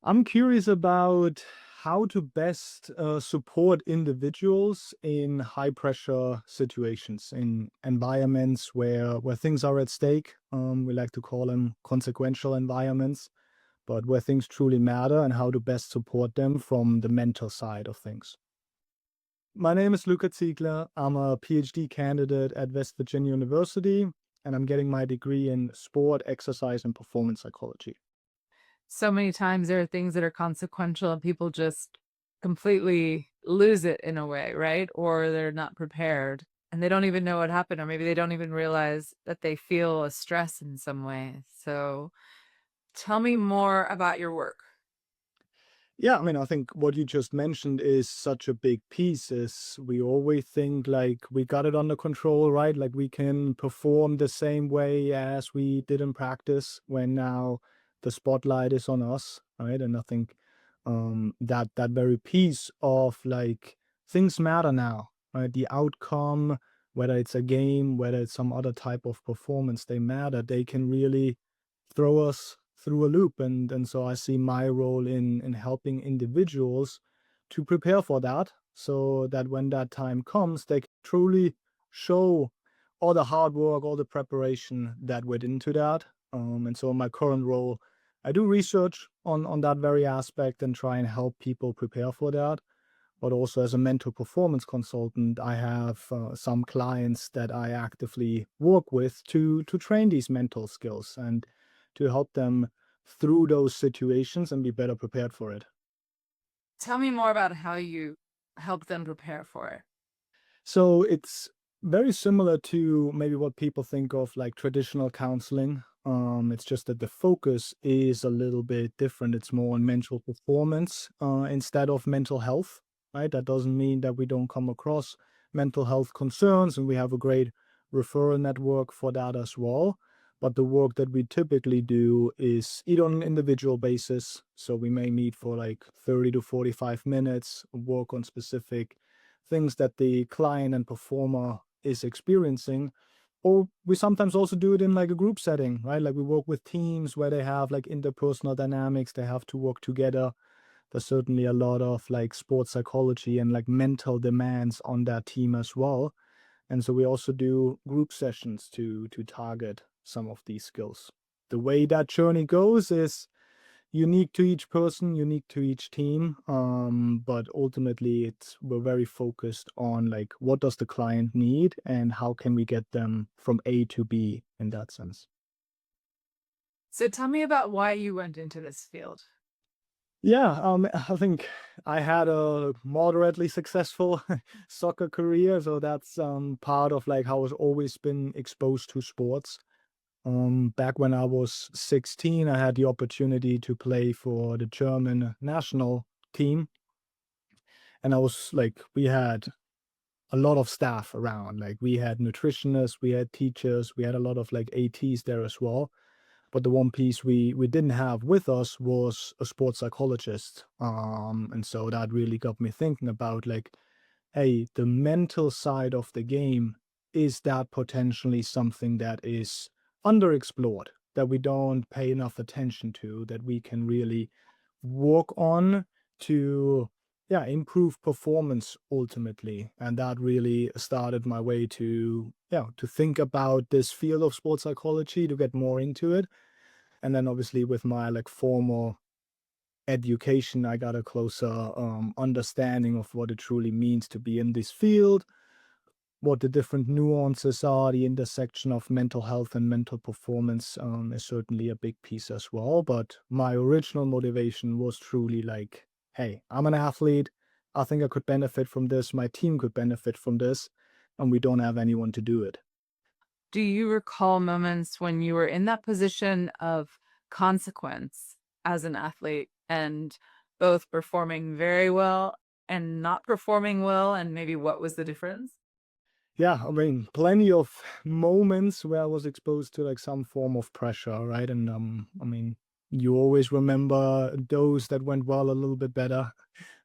I'm curious about how to best support individuals in high pressure situations, in environments where things are at stake. We like to call them consequential environments, but where things truly matter, and how to best support them from the mental side of things. My name is Luca Ziegler. I'm a PhD candidate at West Virginia University, and I'm getting my degree in sport, exercise, and performance psychology. So many times there are things that are consequential and people just completely lose it in a way, right? Or they're not prepared and they don't even know what happened, or maybe they don't even realize that they feel a stress in some way. So tell me more about your work. Yeah, I mean, I think what you just mentioned is such a big piece. Is we always think like we got it under control, right? Like we can perform the same way as we did in practice when now the spotlight is on us, right? And I think that very piece of like things matter now, right? The outcome, whether it's a game, whether it's some other type of performance, they matter. They can really throw us through a loop, and so I see my role in helping individuals to prepare for that, so that when that time comes, they can truly show all the hard work, all the preparation that went into that. And so in my current role, I do research on that very aspect and try and help people prepare for that. But also as a mental performance consultant, I have some clients that I actively work with to train these mental skills and to help them through those situations and be better prepared for it. Tell me more about how you help them prepare for it. So it's very similar to maybe what people think of like traditional counseling. It's just that the focus is a little bit different. It's more on mental performance instead of mental health, right? That doesn't mean that we don't come across mental health concerns, and we have a great referral network for that as well. But the work that we typically do is either on an individual basis. So we may meet for like 30 to 45 minutes, work on specific things that the client and performer is experiencing. Or we sometimes also do it in like a group setting, right? Like we work with teams where they have like interpersonal dynamics, they have to work together. There's certainly a lot of like sports psychology and like mental demands on that team as well. And so we also do group sessions to target some of these skills. The way that journey goes is unique to each person, unique to each team. But ultimately, it's we're very focused on like what does the client need and how can we get them from A to B in that sense. So tell me about why you went into this field. Yeah, I think I had a moderately successful soccer career, so that's part of like how I've always been exposed to sports. Back when I was 16, I had the opportunity to play for the German national team, and I was like, we had a lot of staff around. Like we had nutritionists, we had teachers, we had a lot of like ATs there as well. But the one piece we didn't have with us was a sports psychologist. And so that really got me thinking about like, hey, the mental side of the game, is that potentially something that is underexplored, that we don't pay enough attention to, that we can really work on to, yeah, improve performance ultimately. And that really started my way to, yeah, to think about this field of sports psychology, to get more into it. And then obviously with my like formal education, I got a closer understanding of what it truly means to be in this field, what the different nuances are. The intersection of mental health and mental performance is certainly a big piece as well. But my original motivation was truly like, hey, I'm an athlete. I think I could benefit from this. My team could benefit from this. And we don't have anyone to do it. Do you recall moments when you were in that position of consequence as an athlete and both performing very well and not performing well, and maybe what was the difference? Yeah, I mean, plenty of moments where I was exposed to like some form of pressure, right? And I mean, you always remember those that went well a little bit better,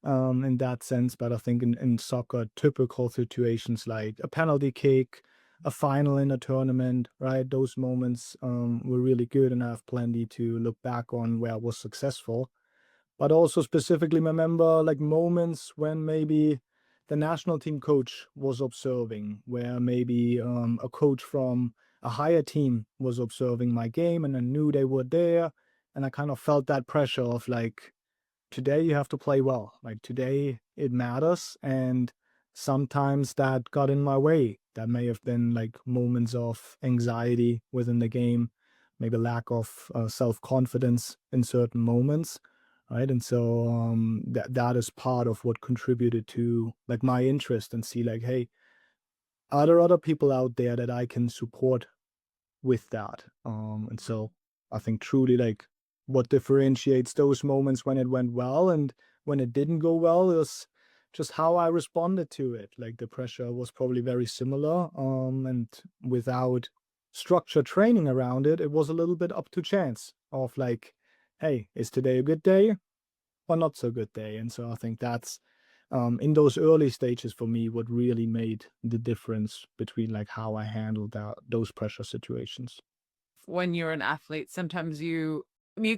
in that sense. But I think in soccer, typical situations like a penalty kick, a final in a tournament, right? Those moments were really good, and I have plenty to look back on where I was successful. But also specifically remember like moments when maybe the national team coach was observing, where maybe a coach from a higher team was observing my game and I knew they were there. And I kind of felt that pressure of like, today you have to play well. Like today it matters. And sometimes that got in my way. That may have been like moments of anxiety within the game, maybe lack of self-confidence in certain moments. Right. And so that is part of what contributed to like my interest and see like, hey, are there other people out there that I can support with that. And so I think truly like what differentiates those moments when it went well and when it didn't go well is just how I responded to it. Like the pressure was probably very similar. And without structured training around it, it was a little bit up to chance of like, hey, is today a good day or not so good day? And so I think that's in those early stages for me what really made the difference between like how I handled those pressure situations. When you're an athlete, sometimes you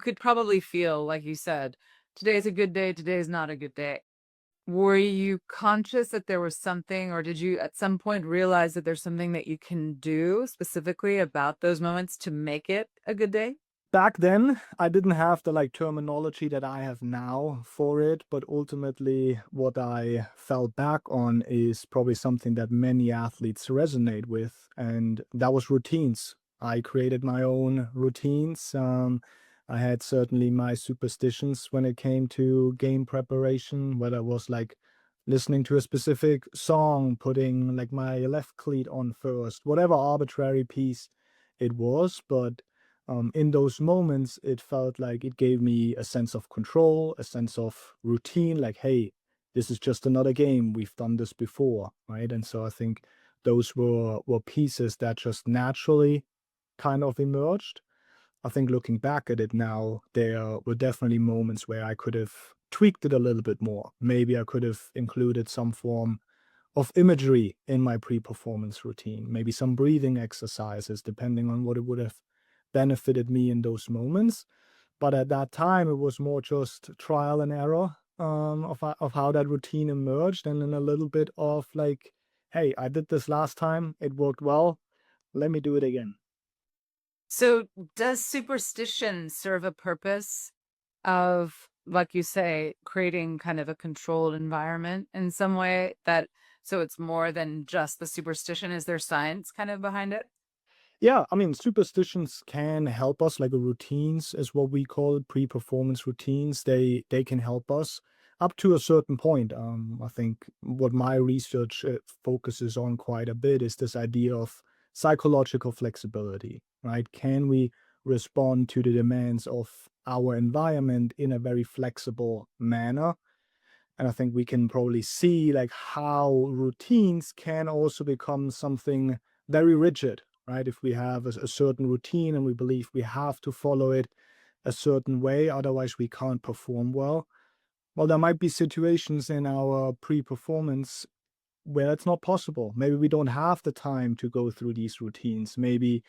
could probably feel, like you said, today's a good day, today's not a good day. Were you conscious that there was something, or did you at some point realize that there's something that you can do specifically about those moments to make it a good day? Back then, I didn't have the like terminology that I have now for it, but ultimately what I fell back on is probably something that many athletes resonate with, and that was routines. I created my own routines. I had certainly my superstitions when it came to game preparation, whether it was like listening to a specific song, putting like my left cleat on first, whatever arbitrary piece it was, but in those moments, it felt like it gave me a sense of control, a sense of routine, like, hey, this is just another game. We've done this before, right? And so I think those were pieces that just naturally kind of emerged. I think looking back at it now, there were definitely moments where I could have tweaked it a little bit more. Maybe I could have included some form of imagery in my pre-performance routine, maybe some breathing exercises, depending on what it would have benefited me in those moments. But at that time, it was more just trial and error of how that routine emerged, and then a little bit of like, hey, I did this last time, it worked well, let me do it again. So, does superstition serve a purpose of, like you say, creating kind of a controlled environment in some way that so it's more than just the superstition? Is there science kind of behind it? Yeah, I mean, superstitions can help us, like routines is what we call it, pre-performance routines. They can help us up to a certain point. I think what my research focuses on quite a bit is this idea of psychological flexibility, right? Can we respond to the demands of our environment in a very flexible manner? And I think we can probably see like how routines can also become something very rigid, right? If we have a certain routine and we believe we have to follow it a certain way, otherwise we can't perform well. Well, there might be situations in our pre-performance where it's not possible. Maybe we don't have the time to go through these routines. Maybe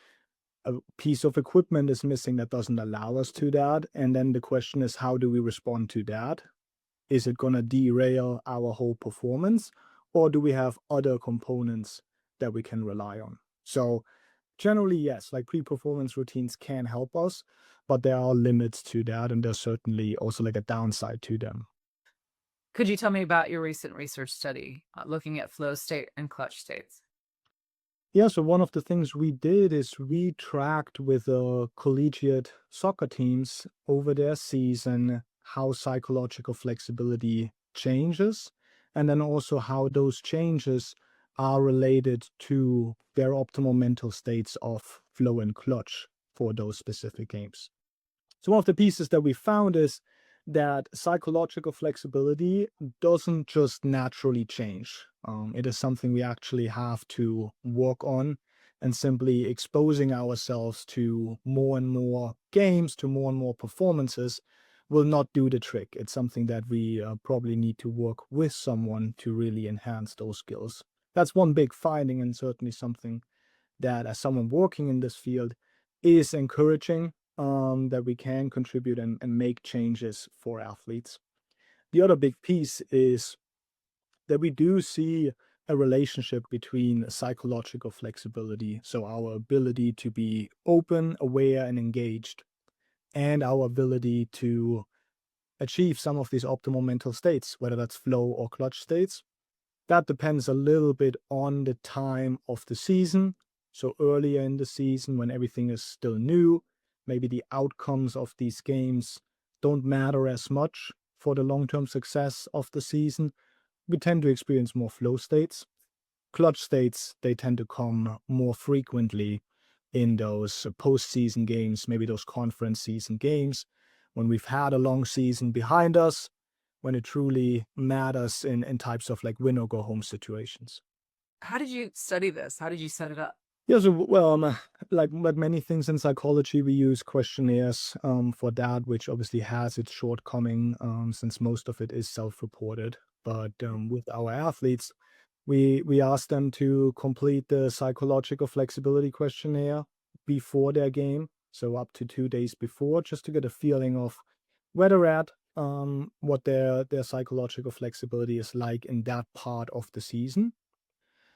a piece of equipment is missing that doesn't allow us to that. And then the question is, how do we respond to that? Is it going to derail our whole performance, or do we have other components that we can rely on? So generally, yes, like pre-performance routines can help us, but there are limits to that, and there's certainly also like a downside to them. Could you tell me about your recent research study looking at flow state and clutch states? Yeah, so one of the things we did is we tracked with collegiate soccer teams over their season how psychological flexibility changes, and then also how those changes are related to their optimal mental states of flow and clutch for those specific games. So one of the pieces that we found is that psychological flexibility doesn't just naturally change. It is something we actually have to work on, and simply exposing ourselves to more and more games, to more and more performances will not do the trick. It's something that we probably need to work with someone to really enhance those skills. That's one big finding, and certainly something that, as someone working in this field, is encouraging. that we can contribute and make changes for athletes. The other big piece is that we do see a relationship between psychological flexibility, so our ability to be open, aware, and engaged, and our ability to achieve some of these optimal mental states, whether that's flow or clutch states. That depends a little bit on the time of the season. So earlier in the season, when everything is still new, maybe the outcomes of these games don't matter as much for the long-term success of the season. We tend to experience more flow states. Clutch states, they tend to come more frequently in those postseason games, maybe those conference season games, when we've had a long season behind us, when it truly matters in types of like win or go home situations. How did you study this? How did you set it up? Yeah, so well, like many things in psychology, we use questionnaires for that, which obviously has its shortcoming since most of it is self-reported. But with our athletes, we ask them to complete the psychological flexibility questionnaire before their game, so up to 2 days before, just to get a feeling of where they're at, what their psychological flexibility is like in that part of the season.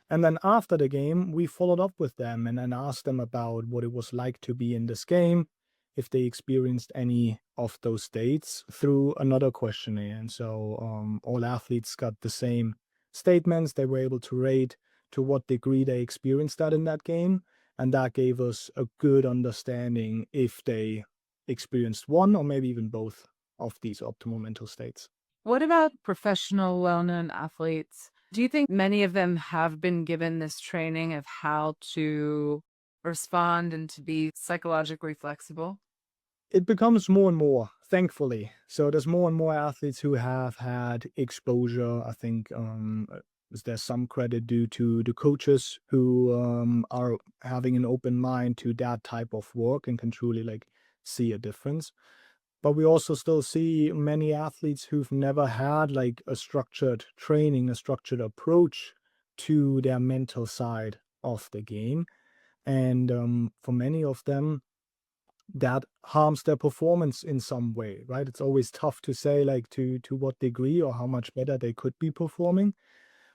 And then after the game, we followed up with them and then asked them about what it was like to be in this game, if they experienced any of those states through another questionnaire. And so all athletes got the same statements. They were able to rate to what degree they experienced that in that game. And that gave us a good understanding if they experienced one or maybe even both of these optimal mental states. What about professional, well-known athletes? Do you think many of them have been given this training of how to respond and to be psychologically flexible? It becomes more and more, thankfully. So there's more and more athletes who have had exposure. I think there's some credit due to the coaches who are having an open mind to that type of work and can truly like see a difference. But we also still see many athletes who've never had like a structured training, a structured approach to their mental side of the game. And for many of them, that harms their performance in some way, right? It's always tough to say like to what degree or how much better they could be performing.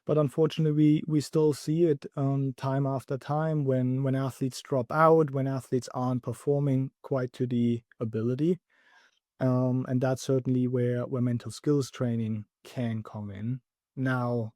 But unfortunately, we still see it time after time when athletes drop out, when athletes aren't performing quite to the ability. And that's certainly where mental skills training can come in. Now,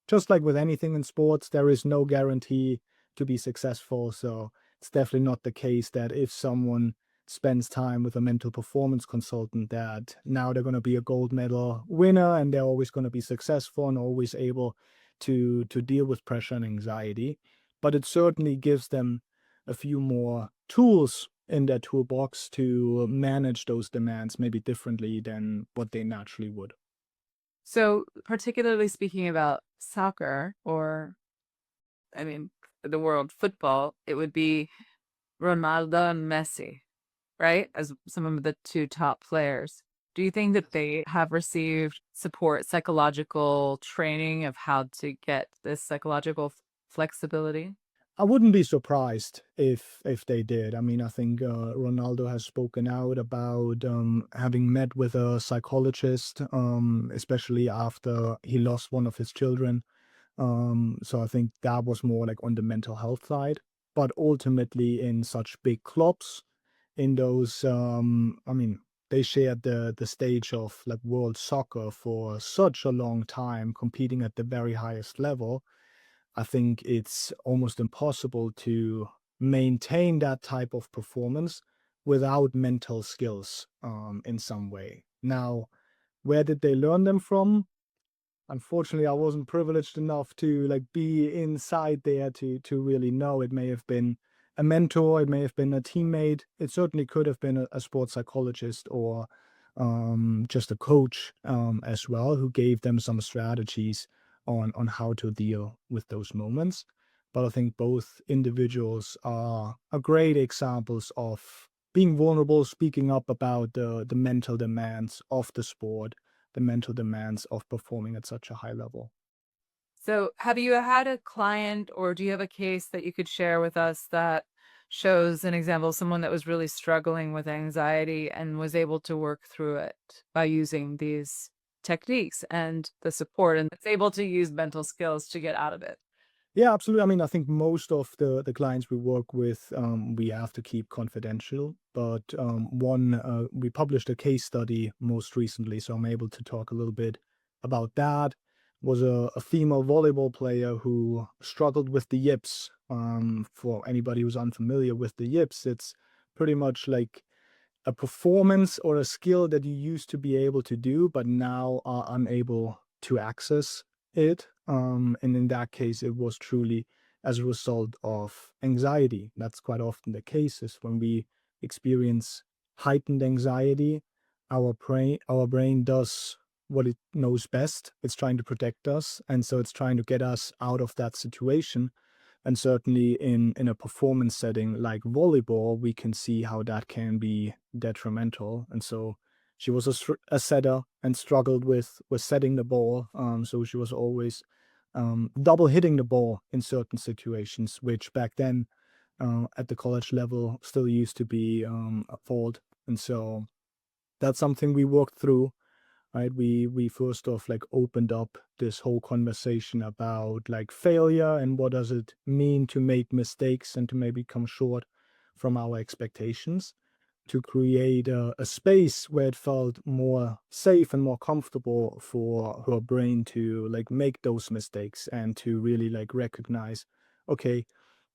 just like with anything in sports, there is no guarantee to be successful. So it's definitely not the case that if someone spends time with a mental performance consultant, that now they're going to be a gold medal winner and they're always going to be successful and always able to deal with pressure and anxiety. But it certainly gives them a few more tools in their toolbox to manage those demands maybe differently than what they naturally would. So, particularly speaking about soccer or, I mean, the world football, it would be Ronaldo and Messi, right? As some of the two top players. Do you think that they have received support, psychological training of how to get this psychological flexibility? I wouldn't be surprised if they did. I mean, I think Ronaldo has spoken out about having met with a psychologist, especially after he lost one of his children. So I think that was more like on the mental health side. But ultimately, in such big clubs, in those, I mean, they shared the stage of like world soccer for such a long time, competing at the very highest level. I think it's almost impossible to maintain that type of performance without mental skills in some way. Now, where did they learn them from? Unfortunately, I wasn't privileged enough to like be inside there to really know. It may have been a mentor, it may have been a teammate, it certainly could have been a sports psychologist or just a coach as well, who gave them some strategies on how to deal with those moments. But I think both individuals are great examples of being vulnerable, speaking up about the mental demands of the sport, the mental demands of performing at such a high level. So, have you had a client or do you have a case that you could share with us that shows an example of someone that was really struggling with anxiety and was able to work through it by using these techniques and the support, and it's able to use mental skills to get out of it. Yeah, absolutely. I mean, I think most of the clients we work with, we have to keep confidential. But one, we published a case study most recently, so I'm able to talk a little bit about that. Was a female volleyball player who struggled with the yips. For anybody who's unfamiliar with the yips, it's pretty much like a performance or a skill that you used to be able to do, but now are unable to access it. And in that case, it was truly as a result of anxiety. That's quite often the case is when we experience heightened anxiety, our brain does what it knows best. It's trying to protect us. And so it's trying to get us out of that situation, and certainly in a performance setting like volleyball, we can see how that can be detrimental. And so she was a setter and struggled with setting the ball. So she was always double hitting the ball in certain situations, which back then at the college level still used to be a fault. And so that's something we worked through, right? We first off like opened up this whole conversation about like failure and what does it mean to make mistakes and to maybe come short from our expectations, to create a space where it felt more safe and more comfortable for her brain to like make those mistakes and to really like recognize, okay,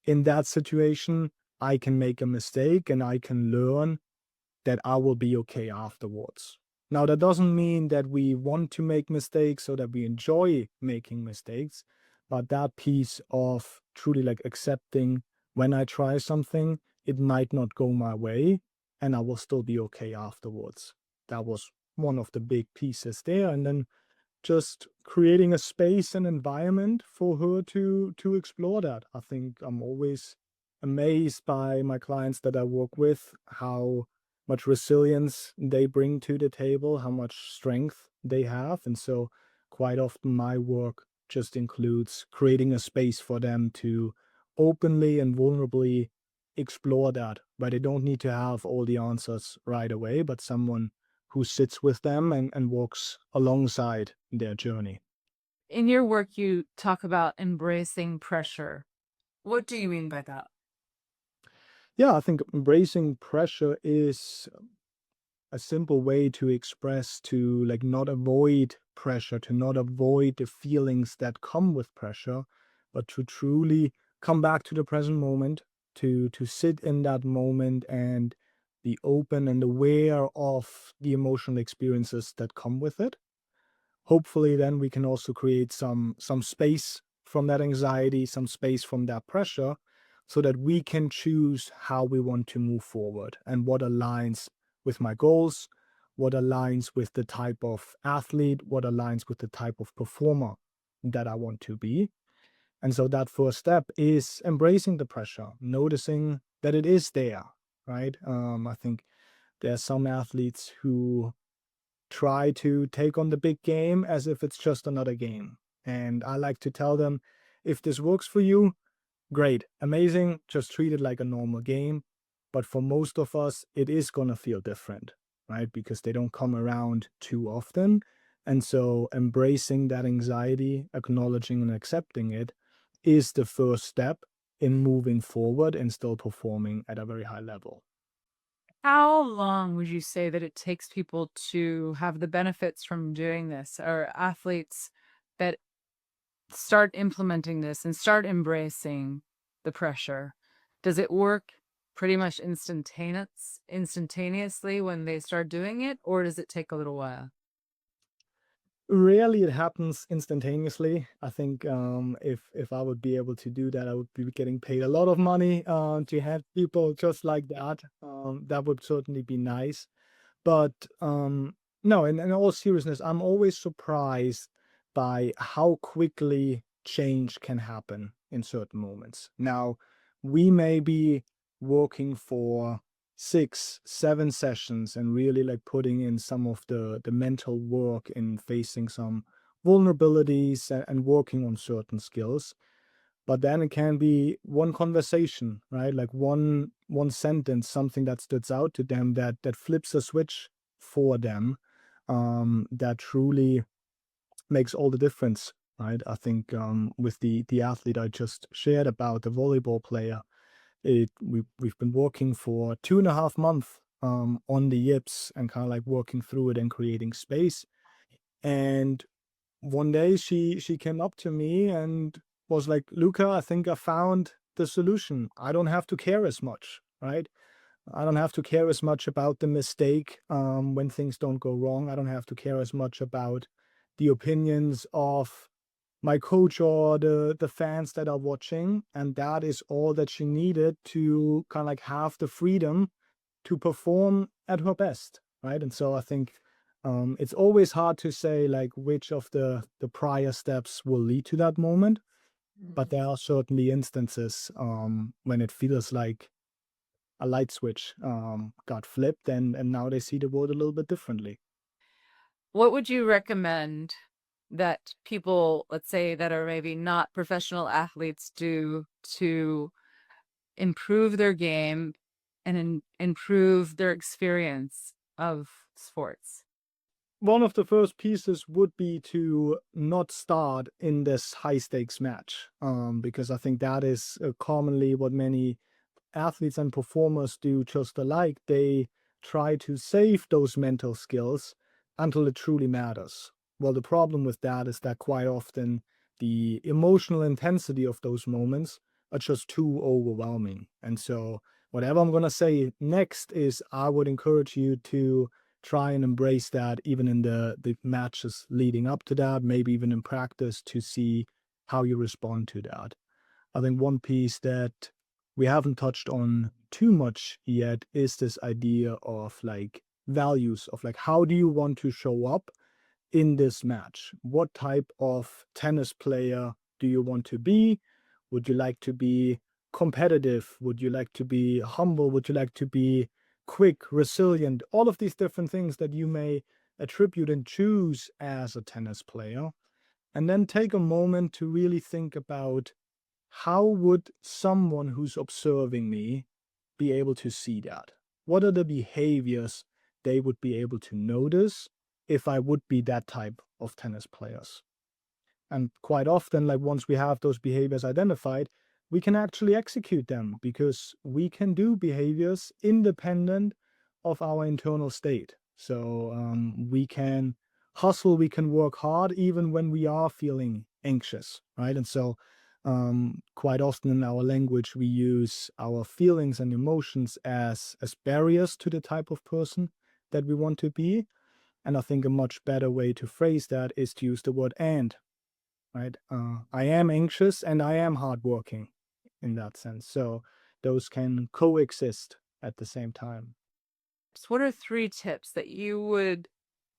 in that situation I can make a mistake and I can learn that I will be okay afterwards. Now, that doesn't mean that we want to make mistakes or that we enjoy making mistakes, but that piece of truly like accepting when I try something, it might not go my way and I will still be okay afterwards. That was one of the big pieces there. And then just creating a space and environment for her to explore that. I think I'm always amazed by my clients that I work with, how much resilience they bring to the table, how much strength they have. And so quite often my work just includes creating a space for them to openly and vulnerably explore that, where they don't need to have all the answers right away, but someone who sits with them and walks alongside their journey. In your work, you talk about embracing pressure. What do you mean by that? Yeah, I think embracing pressure is a simple way to express, to like not avoid pressure, to not avoid the feelings that come with pressure, but to truly come back to the present moment, to sit in that moment and be open and aware of the emotional experiences that come with it. Hopefully then we can also create some space from that anxiety, some space from that pressure, so that we can choose how we want to move forward and what aligns with my goals, what aligns with the type of athlete, what aligns with the type of performer that I want to be. And so that first step is embracing the pressure, noticing that it is there, right? I think there are some athletes who try to take on the big game as if it's just another game. And I like to tell them, if this works for you, great, amazing, just treat it like a normal game. But for most of us, it is going to feel different, right? Because they don't come around too often. And so embracing that anxiety, acknowledging and accepting it is the first step in moving forward and still performing at a very high level. How long would you say that it takes people to have the benefits from doing this, or athletes that start implementing this and start embracing the pressure? Does it work pretty much instantaneously when they start doing it, or does it take a little while? Rarely it happens instantaneously. I think if I would be able to do that, I would be getting paid a lot of money to have people just like that. That would certainly be nice. But no, in all seriousness, I'm always surprised by how quickly change can happen in certain moments. Now, we may be working for 6, 7 sessions and really like putting in some of the mental work in facing some vulnerabilities and working on certain skills. but then it can be one conversation, right? Like one sentence, something that stood out to them that flips a switch for them, that truly makes all the difference, right? I think with the athlete I just shared about, the volleyball player, we've been working for 2.5 months on the yips and kind of like working through it and creating space. And one day she came up to me and was like, "Luca, I think I found the solution. I don't have to care as much, right? I don't have to care as much about the mistake when things don't go wrong. I don't have to care as much about the opinions of my coach or the fans that are watching." And that is all that she needed to kind of like have the freedom to perform at her best, right? And so I think it's always hard to say like which of the prior steps will lead to that moment, but Mhm. there are certainly instances when it feels like a light switch got flipped, and now they see the world a little bit differently. What would you recommend that people, let's say, that are maybe not professional athletes do to improve their game and improve their experience of sports? One of the first pieces would be to not start in this high stakes match, because I think that is commonly what many athletes and performers do just alike. They try to save those mental skills until it truly matters. Well, the problem with that is that quite often the emotional intensity of those moments are just too overwhelming. And so, whatever I'm going to say next is I would encourage you to try and embrace that even in the matches leading up to that, maybe even in practice to see how you respond to that. I think one piece that we haven't touched on too much yet is this idea of like values of like how do you want to show up in this match? What type of tennis player do you want to be? Would you like to be competitive? Would you like to be humble? Would you like to be quick, resilient? All of these different things that you may attribute and choose as a tennis player. And then take a moment to really think about how would someone who's observing me be able to see that? What are the behaviors they would be able to notice if I would be that type of tennis players? And quite often, like once we have those behaviors identified, we can actually execute them because we can do behaviors independent of our internal state. So we can hustle, we can work hard even when we are feeling anxious, right? And so quite often in our language, we use our feelings and emotions as barriers to the type of person that we want to be. And I think a much better way to phrase that is to use the word and, right? I am anxious and I am hardworking in that sense. So those can coexist at the same time. So what are 3 tips that you would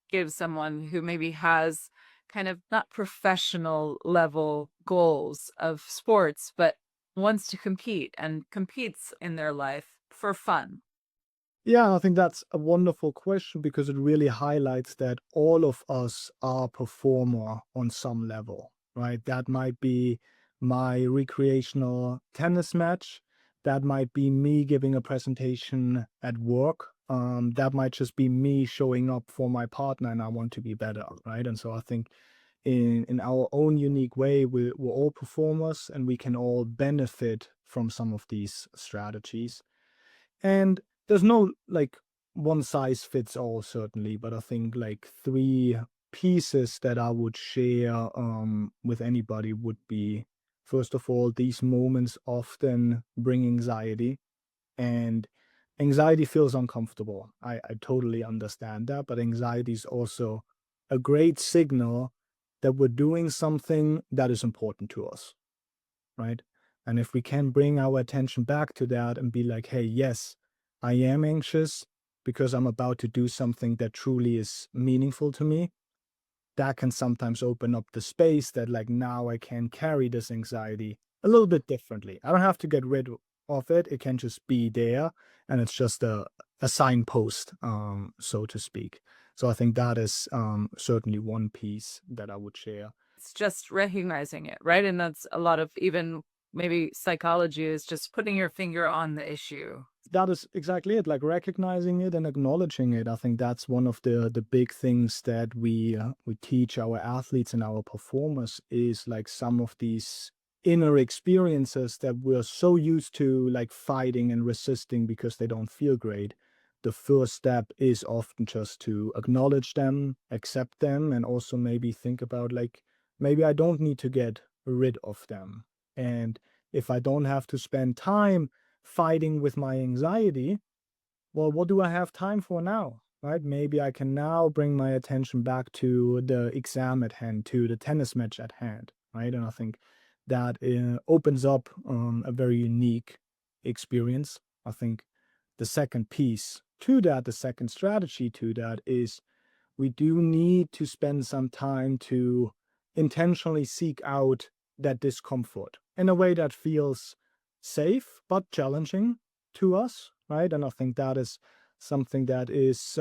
give someone who maybe has kind of not professional level goals of sports, but wants to compete and competes in their life for fun? Yeah, I think that's a wonderful question because it really highlights that all of us are performer on some level, right? That might be my recreational tennis match. That might be me giving a presentation at work. That might just be me showing up for my partner and I want to be better, right? And so I think in our own unique way, we're all performers and we can all benefit from some of these strategies. And there's no like one size fits all, certainly, but I think like three pieces that I would share with anybody would be, first of all, these moments often bring anxiety, and anxiety feels uncomfortable. I totally understand that, but anxiety is also a great signal that we're doing something that is important to us, right? And if we can bring our attention back to that and be like, hey, yes, I am anxious because I'm about to do something that truly is meaningful to me, that can sometimes open up the space that, like, now I can carry this anxiety a little bit differently. I don't have to get rid of it. It can just be there and it's just a signpost, so to speak. So I think that is certainly one piece that I would share. It's just recognizing it, right? And that's a lot of even maybe psychology is just putting your finger on the issue. That is exactly it, like recognizing it and acknowledging it. I think that's one of the big things that we teach our athletes and our performers, is like some of these inner experiences that we're so used to like fighting and resisting because they don't feel great. The first step is often just to acknowledge them, accept them, and also maybe think about like, maybe I don't need to get rid of them. And if I don't have to spend time fighting with my anxiety, well, what do I have time for now? Right? Maybe I can now bring my attention back to the exam at hand, to the tennis match at hand. Right? And I think that opens up a very unique experience. I think the second piece to that, the second strategy to that, is we do need to spend some time to intentionally seek out that discomfort in a way that feels safe but challenging to us, right? And I think that is something that is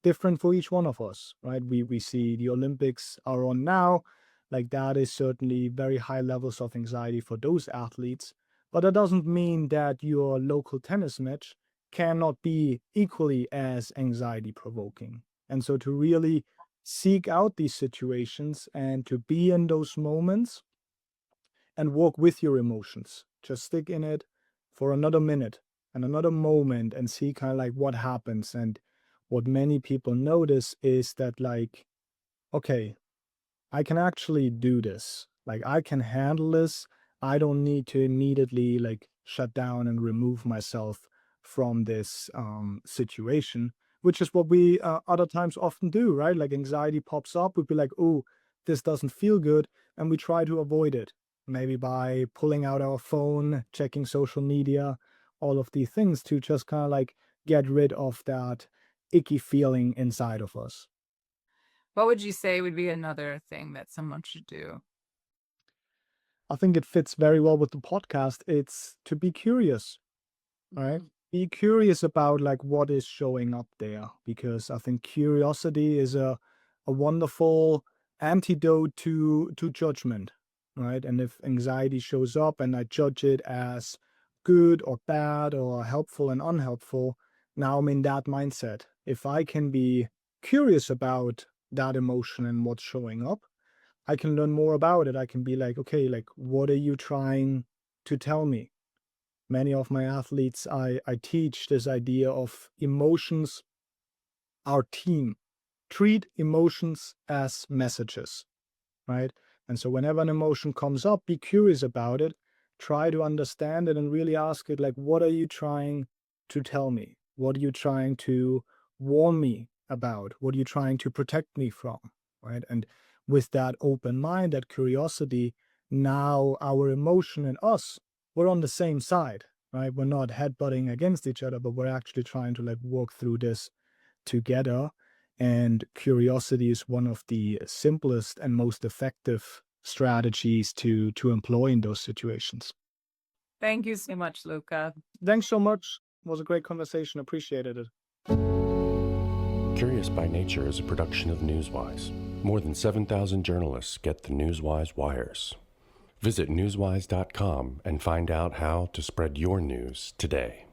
different for each one of us, right? We see the Olympics are on now. Like that is certainly very high levels of anxiety for those athletes. But that doesn't mean that your local tennis match cannot be equally as anxiety provoking. And so to really seek out these situations and to be in those moments and walk with your emotions, just stick in it for another minute and another moment and see kind of like what happens. And what many people notice is that, like, okay, I can actually do this. Like, I can handle this. I don't need to immediately like shut down and remove myself from this situation, which is what we other times often do, right? Like, anxiety pops up, we'd be like, oh, this doesn't feel good. And we try to avoid it, maybe by pulling out our phone, checking social media, all of these things to just kind of like get rid of that icky feeling inside of us. What would you say would be another thing that someone should do? I think it fits very well with the podcast. It's to be curious, right? Mhm. Be curious about like what is showing up there, because I think curiosity is a wonderful antidote to judgment, right? And if anxiety shows up and I judge it as good or bad or helpful and unhelpful, now I'm in that mindset. If I can be curious about that emotion and what's showing up, I can learn more about it. I can be like, okay, like, what are you trying to tell me? Many of my athletes, I teach this idea of emotions are team. Treat emotions as messages, right? And so whenever an emotion comes up, be curious about it, try to understand it, and really ask it, like, what are you trying to tell me? What are you trying to warn me about? What are you trying to protect me from? Right. And with that open mind, that curiosity, now our emotion and us, we're on the same side, right? We're not headbutting against each other, but we're actually trying to like walk through this together. And curiosity is one of the simplest and most effective strategies to employ in those situations. Thank you so much, Luca. Thanks so much. It was a great conversation. Appreciated it. Curious by Nature is a production of Newswise. More than 7,000 journalists get the Newswise wires. Visit newswise.com and find out how to spread your news today.